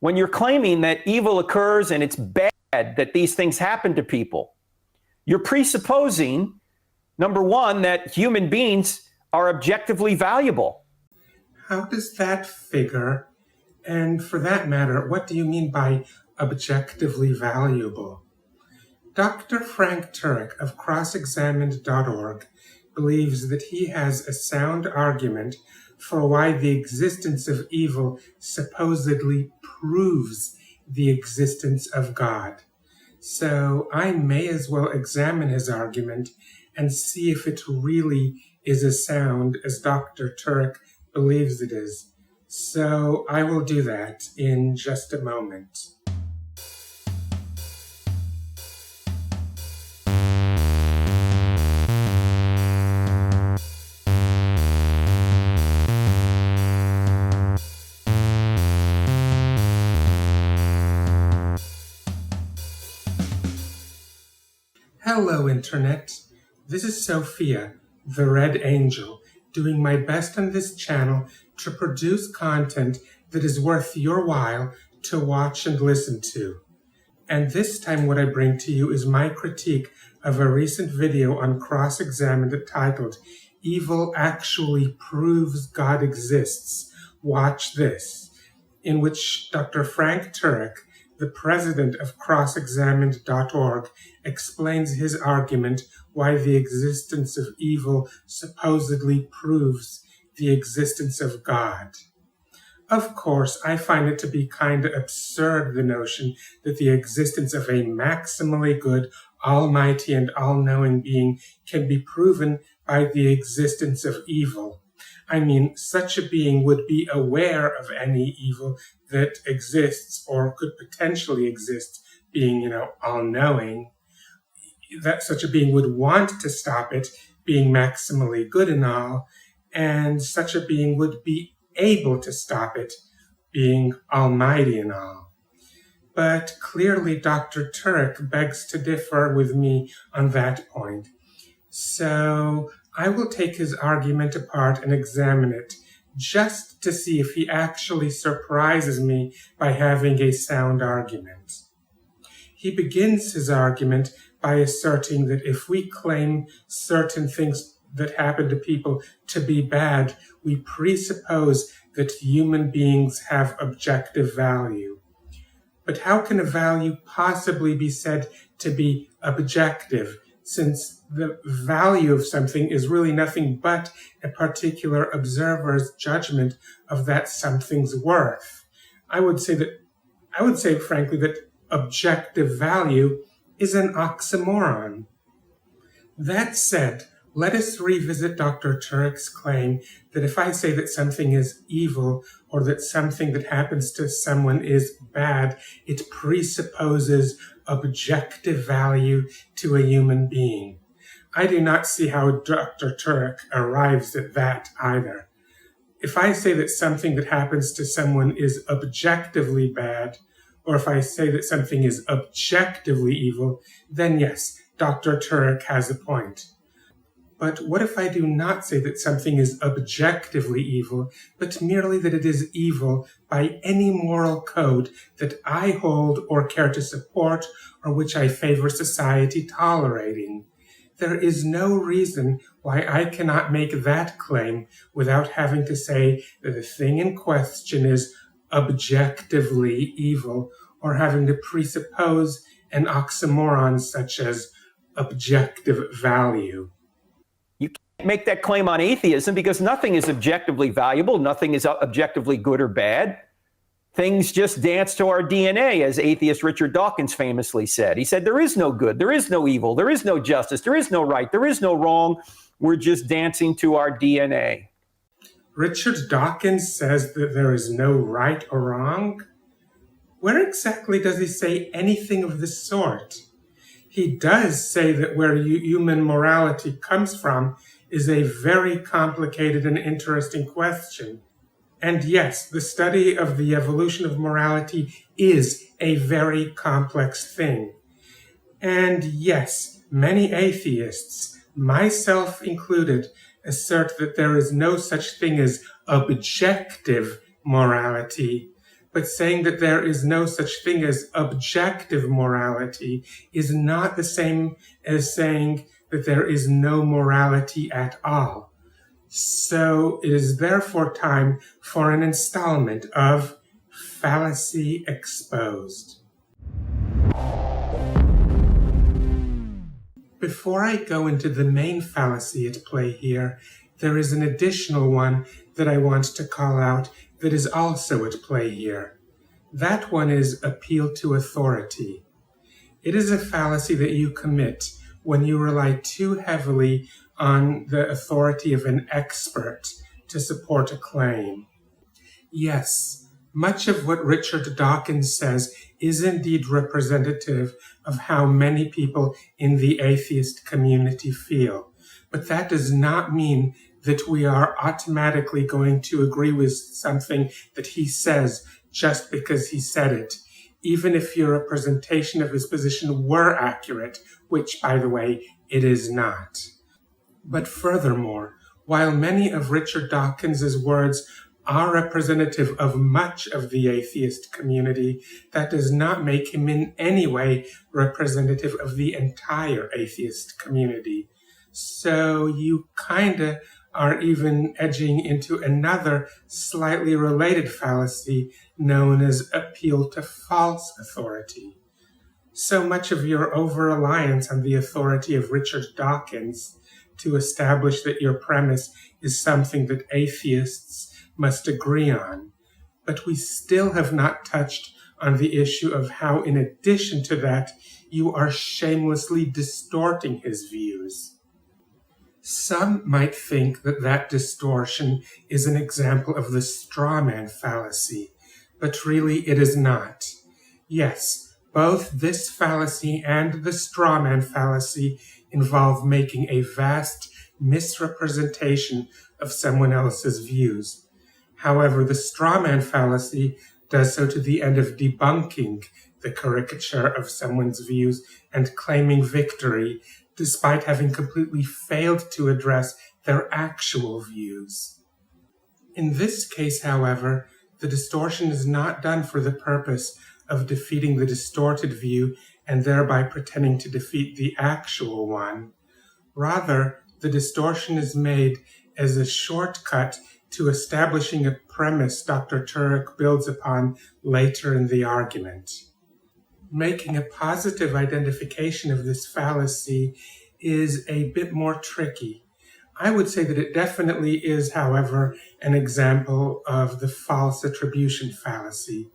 When you're claiming that evil occurs and it's bad that these things happen to people, you're presupposing, number one, that human beings are objectively valuable. How does that figure? And for that matter, what do you mean by objectively valuable? Dr. Frank Turek of crossexamined.org believes that he has a sound argument for why the existence of evil supposedly proves the existence of God. So I may as well examine his argument and see if it really is as sound as Dr. Turek believes it is. So I will do that in just a moment. Hello, Internet. This is Sophia, the Red Angel, doing my best on this channel to produce content that is worth your while to watch and listen to. And this time what I bring to you is my critique of a recent video on Cross-Examined titled, Evil Actually Proves God Exists. Watch this, in which Dr. Frank Turek, the president of crossexamined.org, explains his argument why the existence of evil supposedly proves the existence of God. Of course, I find it to be kind of absurd, the notion that the existence of a maximally good, almighty, and all-knowing being can be proven by the existence of evil. I mean, such a being would be aware of any evil that exists or could potentially exist, being, all-knowing. That such a being would want to stop it, being maximally good and all, and such a being would be able to stop it, being almighty and all. But clearly Dr. Turek begs to differ with me on that point. So I will take his argument apart and examine it, just to see if he actually surprises me by having a sound argument. He begins his argument by asserting that if we claim certain things that happen to people to be bad, we presuppose that human beings have objective value. But how can a value possibly be said to be objective, since the value of something is really nothing but a particular observer's judgment of that something's worth? I would say, frankly, that objective value is an oxymoron. That said, let us revisit Dr. Turek's claim that if I say that something is evil or that something that happens to someone is bad, it presupposes objective value to a human being. I do not see how Dr. Turek arrives at that either. If I say that something that happens to someone is objectively bad, or if I say that something is objectively evil, then yes, Dr. Turek has a point. But what if I do not say that something is objectively evil, but merely that it is evil by any moral code that I hold or care to support, or which I favor society tolerating? There is no reason why I cannot make that claim without having to say that the thing in question is objectively evil, or having to presuppose an oxymoron such as objective value. You can't make that claim on atheism because nothing is objectively valuable, nothing is objectively good or bad. Things just dance to our DNA, as atheist Richard Dawkins famously said. He said, there is no good, there is no evil, there is no justice, there is no right, there is no wrong. We're just dancing to our DNA. Richard Dawkins says that there is no right or wrong? Where exactly does he say anything of the sort? He does say that where human morality comes from is a very complicated and interesting question. And yes, the study of the evolution of morality is a very complex thing. And yes, many atheists, myself included, assert that there is no such thing as objective morality, But saying that there is no such thing as objective morality is not the same as saying that there is no morality at all. So it is therefore time for an installment of Fallacy Exposed. Before I go into the main fallacy at play here, there is an additional one that I want to call out that is also at play here. That one is appeal to authority. It is a fallacy that you commit when you rely too heavily on the authority of an expert to support a claim. Yes, much of what Richard Dawkins says is indeed representative of how many people in the atheist community feel, but that does not mean that we are automatically going to agree with something that he says just because he said it, even if your representation of his position were accurate, which, by the way, it is not. But furthermore, while many of Richard Dawkins's words are representative of much of the atheist community, that does not make him in any way representative of the entire atheist community. So you kinda are even edging into another slightly related fallacy known as appeal to false authority. So much of your over-reliance on the authority of Richard Dawkins to establish that your premise is something that atheists must agree on. But we still have not touched on the issue of how, in addition to that, you are shamelessly distorting his views. Some might think that that distortion is an example of the straw man fallacy, but really it is not. Yes, both this fallacy and the straw man fallacy involve making a vast misrepresentation of someone else's views. However, the straw man fallacy does so to the end of debunking the caricature of someone's views and claiming victory, despite having completely failed to address their actual views. In this case, however, the distortion is not done for the purpose of defeating the distorted view and thereby pretending to defeat the actual one. Rather, the distortion is made as a shortcut to establishing a premise Dr. Turek builds upon later in the argument. Making a positive identification of this fallacy is a bit more tricky. I would say that it definitely is, however, an example of the false attribution fallacy.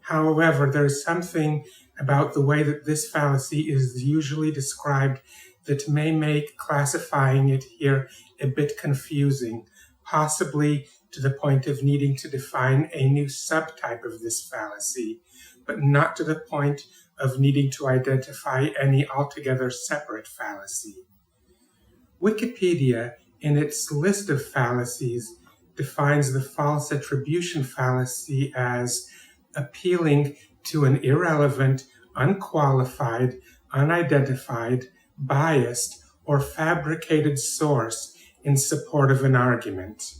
However, there's something about the way that this fallacy is usually described that may make classifying it here a bit confusing, possibly to the point of needing to define a new subtype of this fallacy, but not to the point of needing to identify any altogether separate fallacy. Wikipedia, in its list of fallacies, defines the false attribution fallacy as appealing to an irrelevant, unqualified, unidentified, biased, or fabricated source in support of an argument.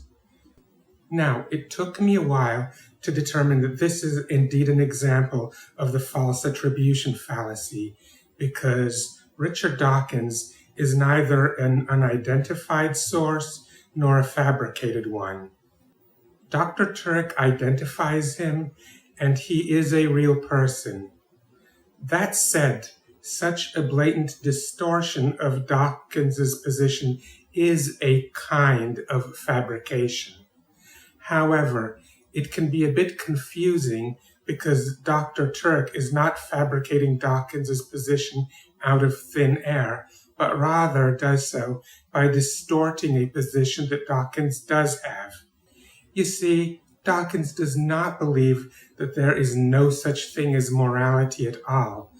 Now, it took me a while to determine that this is indeed an example of the false attribution fallacy, because Richard Dawkins is neither an unidentified source nor a fabricated one. Dr. Turek identifies him, and he is a real person. That said, such a blatant distortion of Dawkins's position is a kind of fabrication. However, it can be a bit confusing because Dr. Turek is not fabricating Dawkins's position out of thin air, but rather does so by distorting a position that Dawkins does have. You see, Dawkins does not believe that there is no such thing as morality at all,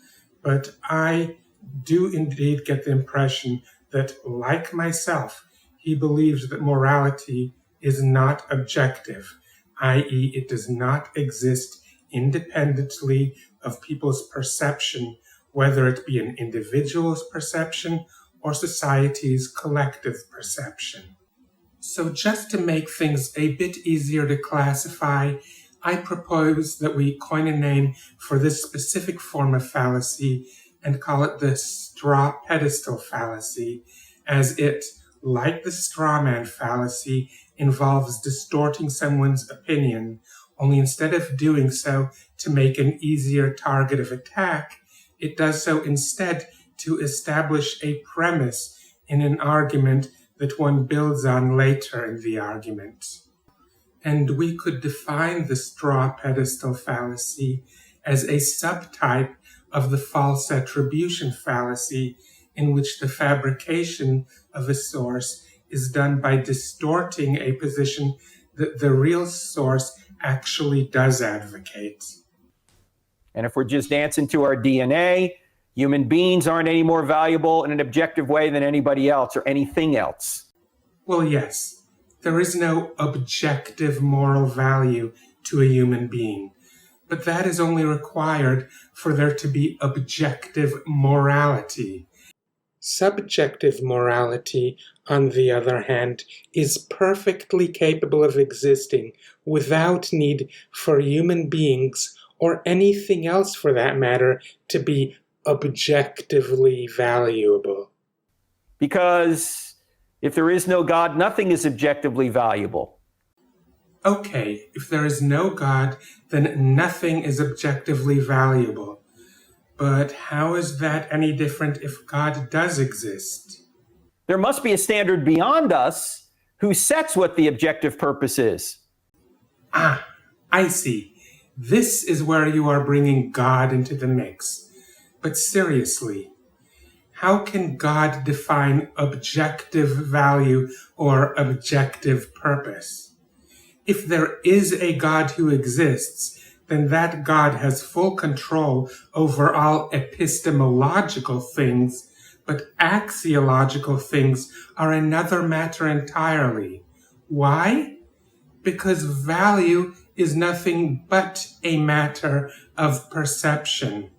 but I do indeed get the impression that, like myself, he believes that morality is not objective, i.e., it does not exist independently of people's perception, whether it be an individual's perception or society's collective perception. So just to make things a bit easier to classify, I propose that we coin a name for this specific form of fallacy and call it the straw pedestal fallacy, as it, like the straw man fallacy, involves distorting someone's opinion, only instead of doing so to make an easier target of attack, it does so instead to establish a premise in an argument that one builds on later in the argument. And we could define the straw pedestal fallacy as a subtype of the false attribution fallacy, in which the fabrication of a source is done by distorting a position that the real source actually does advocate. And if we're just dancing to our DNA, human beings aren't any more valuable in an objective way than anybody else or anything else. Well, yes, there is no objective moral value to a human being, but that is only required for there to be objective morality. Subjective morality, on the other hand, is perfectly capable of existing without need for human beings or anything else for that matter to be objectively valuable. Because if there is no God, nothing is objectively valuable. Okay, if there is no God, then nothing is objectively valuable. But how is that any different if God does exist? There must be a standard beyond us who sets what the objective purpose is. Ah, I see. This is where you are bringing God into the mix. But seriously, how can God define objective value or objective purpose? If there is a God who exists, then that God has full control over all epistemological things, but axiological things are another matter entirely. Why? Because value is nothing but a matter of perception.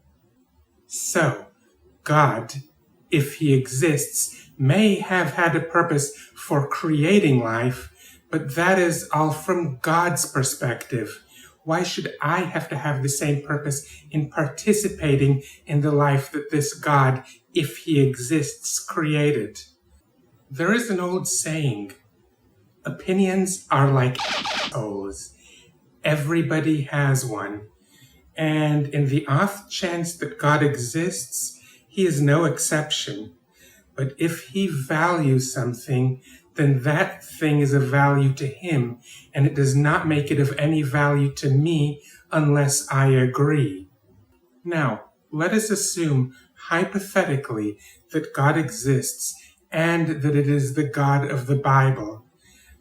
So, God, if he exists, may have had a purpose for creating life, but that is all from God's perspective. Why should I have to have the same purpose in participating in the life that this God, if he exists, created? There is an old saying, opinions are like assholes. Everybody has one. And in the off chance that God exists, he is no exception. But if he values something, then that thing is of value to him, and it does not make it of any value to me unless I agree. Now, let us assume, hypothetically, that God exists and that it is the God of the Bible.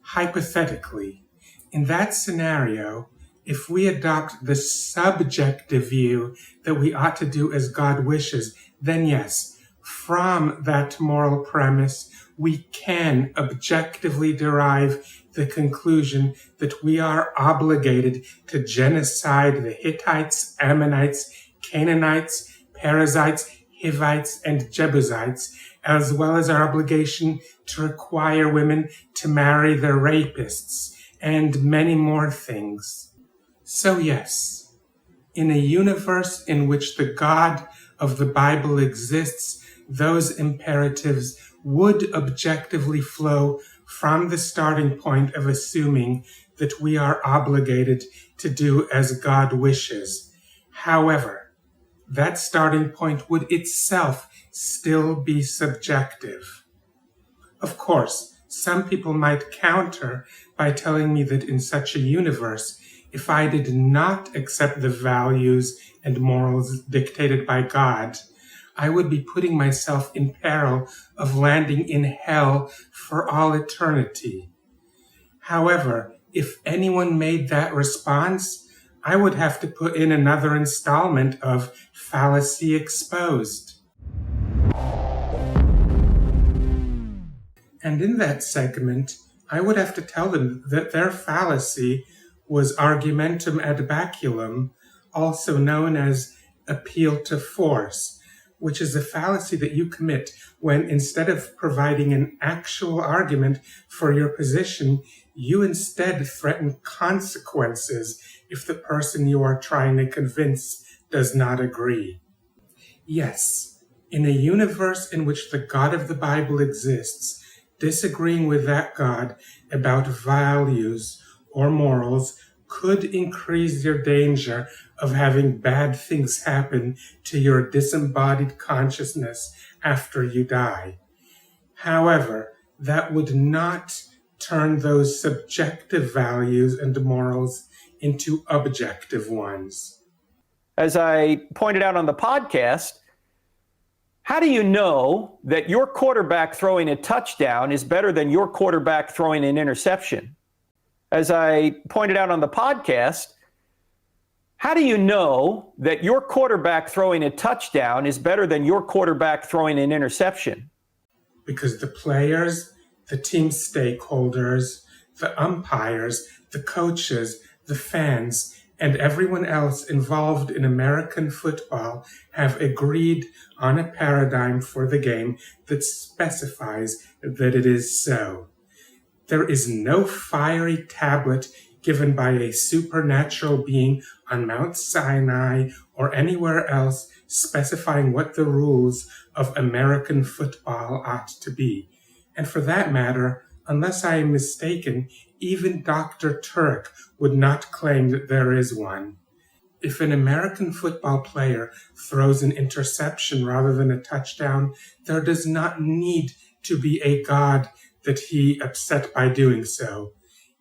Hypothetically, in that scenario, if we adopt the subjective view that we ought to do as God wishes, then yes, from that moral premise, we can objectively derive the conclusion that we are obligated to genocide the Hittites, Ammonites, Canaanites, Perizzites, Hivites, and Jebusites, as well as our obligation to require women to marry their rapists, and many more things. So yes, in a universe in which the God of the Bible exists, those imperatives would objectively flow from the starting point of assuming that we are obligated to do as God wishes. However, that starting point would itself still be subjective. Of course, some people might counter by telling me that in such a universe, if I did not accept the values and morals dictated by God, I would be putting myself in peril of landing in hell for all eternity. However, if anyone made that response, I would have to put in another installment of Fallacy Exposed. And in that segment, I would have to tell them that their fallacy was argumentum ad baculum, also known as appeal to force, which is a fallacy that you commit when instead of providing an actual argument for your position, you instead threaten consequences if the person you are trying to convince does not agree. Yes, in a universe in which the God of the Bible exists, disagreeing with that God about values or morals could increase your danger of having bad things happen to your disembodied consciousness after you die. However, that would not turn those subjective values and morals into objective ones. As I pointed out on the podcast, how do you know that your quarterback throwing a touchdown is better than your quarterback throwing an interception? As I pointed out on the podcast, how do you know that your quarterback throwing a touchdown is better than your quarterback throwing an interception? Because the players, the team stakeholders, the umpires, the coaches, the fans, and everyone else involved in American football have agreed on a paradigm for the game that specifies that it is so. There is no fiery tablet given by a supernatural being on Mount Sinai or anywhere else specifying what the rules of American football ought to be. And for that matter, unless I am mistaken, even Dr. Turek would not claim that there is one. If an American football player throws an interception rather than a touchdown, there does not need to be a God that he upset by doing so.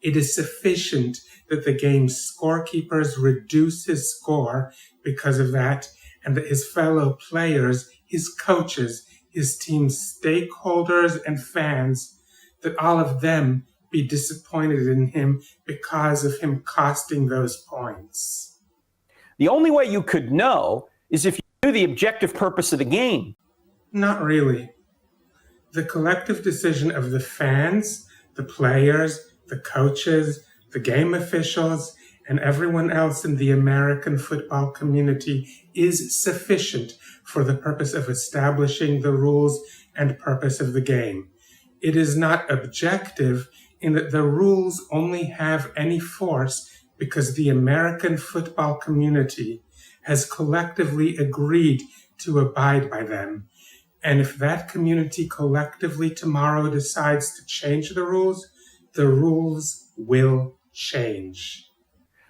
It is sufficient that the game's scorekeepers reduce his score because of that, and that his fellow players, his coaches, his team's stakeholders and fans, that all of them be disappointed in him because of him costing those points. The only way you could know is if you knew the objective purpose of the game. Not really. The collective decision of the fans, the players, the coaches, the game officials, and everyone else in the American football community is sufficient for the purpose of establishing the rules and purpose of the game. It is not objective in that the rules only have any force because the American football community has collectively agreed to abide by them. And if that community collectively tomorrow decides to change the rules will change.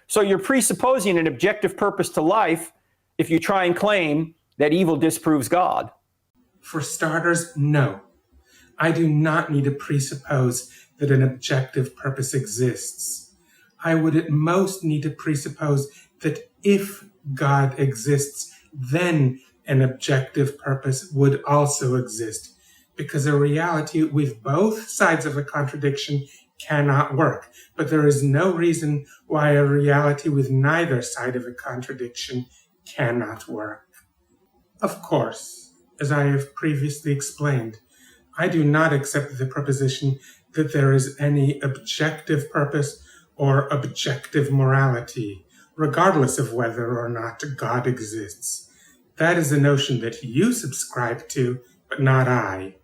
So you're presupposing an objective purpose to life if you try and claim that evil disproves God. For starters, no. I do not need to presuppose that an objective purpose exists. I would at most need to presuppose that if God exists, then an objective purpose would also exist, because a reality with both sides of a contradiction cannot work. But there is no reason why a reality with neither side of a contradiction cannot work. Of course, as I have previously explained, I do not accept the proposition that there is any objective purpose or objective morality, regardless of whether or not God exists. That is a notion that you subscribe to, but not I.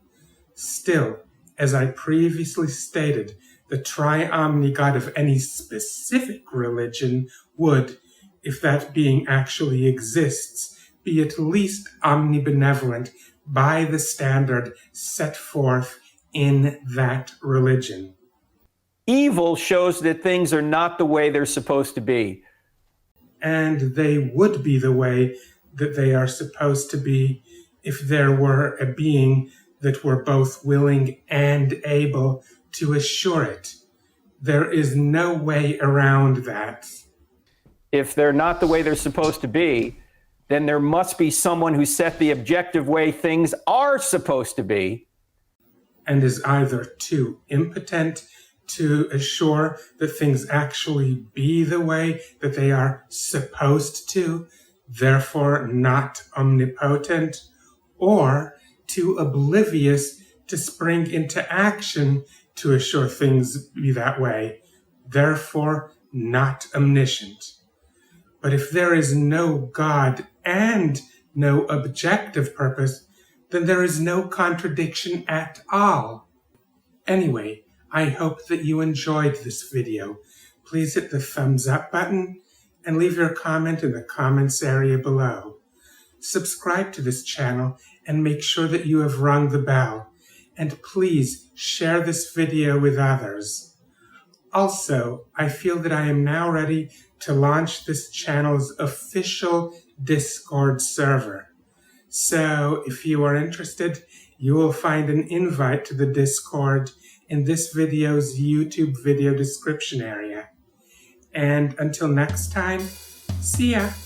Still, as I previously stated, the tri-omni God of any specific religion would, if that being actually exists, be at least omnibenevolent by the standard set forth in that religion. Evil shows that things are not the way they're supposed to be. And they would be the way that they are supposed to be if there were a being that were both willing and able to assure it. There is no way around that. If they're not the way they're supposed to be, then there must be someone who set the objective way things are supposed to be. And is either too impotent to assure that things actually be the way that they are supposed to, therefore not omnipotent, or too oblivious to spring into action to assure things be that way, therefore not omniscient. But if there is no God and no objective purpose, then there is no contradiction at all. Anyway, I hope that you enjoyed this video. Please hit the thumbs up button and leave your comment in the comments area below. Subscribe to this channel and make sure that you have rung the bell. And please share this video with others. Also, I feel that I am now ready to launch this channel's official Discord server. So if you are interested, you will find an invite to the Discord in this video's YouTube video description area. And until next time, see ya!